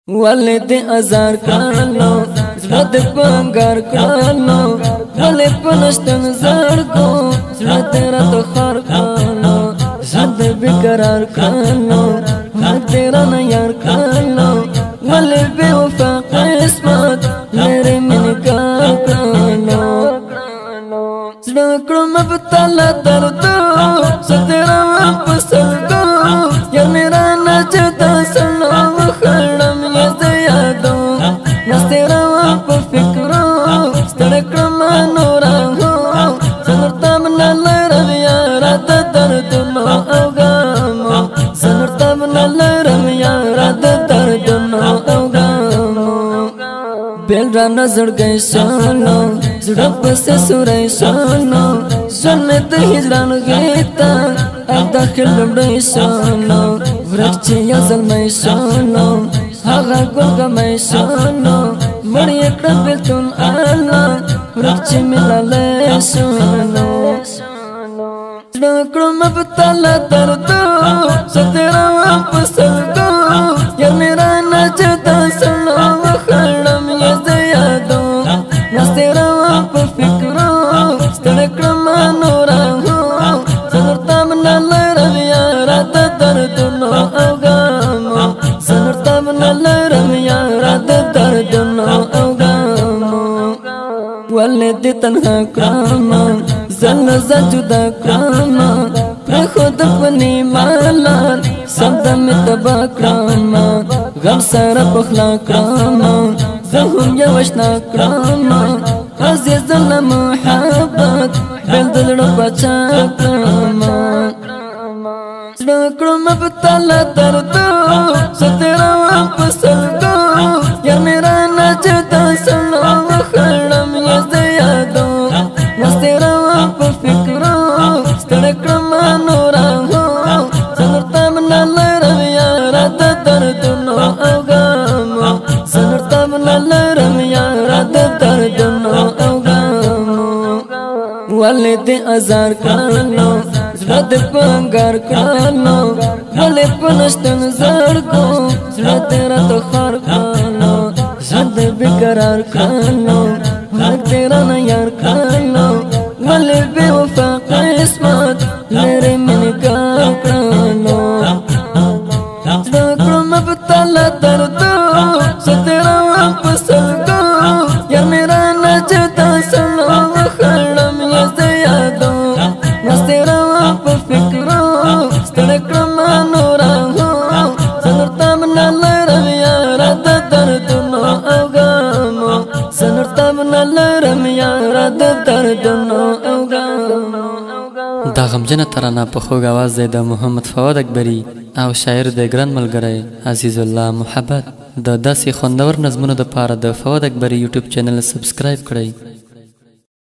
ولد ازار کړلو زړه د پنګار کړلو ولې پنشتن زړګو زړه تیرا تو خار کړلو زړه بیقرار کړلو تیرا نه یار کړلو ولې بے وفا قسمت میرے من کا کړلو زړه کړم په تعالی درد سترا پسلګو یا میرا نجدا سلام خړم یې یادو نسترا په فکرو ستړ کړم نورا هو سنرتم نلرم یار د درد نو اوګم سنرتم نلرم یار د درد نو اوګم بیل را نظر گئی سونو زړه پسې سورې سونو سنت هجران گیتا داخل لمړی سونو ورچې یزل مې سونو هغه ګل مې سونو مړې کړ بلتون الله ورچې ملالې سونو زړه کړم په تعالی درد سترا پسلګو یا میرا نجدا سلام خړم یې یادو نسترا په فکرو ستړ کړم نورا هو سنرتم نلرم یار د درد نو اوګم سنرتم نلرم یار د درد نو اوګم ولید تنها کړم زل زجدا کړم پر خود پنی مالان سمدم تبا کړم غم سره پخلا کړم زهم یوشنا کړم عزیز محبت بل دلړو بچا کړم زړه کړم په تعالی درد سترا پسلګو یا میرا نجدا سلام خړم یې یادو نسترا په فکرو ستړ کړم نورا هو سنرتم نلرم یار د درد نو اوګم سنرتم نلرم یار د درد نو اوګم ولید ازار کړلو زړه د پنګار کړلو ولې پنشتن زړګو زړه تیرا تو خار کړلو زړه بیقرار کړلو تیرا نه یار کړلو ولې بے وفا قسمت میرے من کا کړلو زړه کړم په تعالی درد سترا پسلګو یا میرا نجدا سلام خړم یې یادو نسترا په فکرو ستړ کړم نورا هو سنرتم نلرم یار د درد نو اوګم سنرتم نلرم یار د درد نو اوګم دا غمجنه ترانه په خوږ आवाज د محمد فواد اکبری او شاعر د ګران ملګری عزیز الله محبت د داسې خوندور نظمونو د پاره د فواد اکبری یوټیوب چینل سبسکرایب کړئ.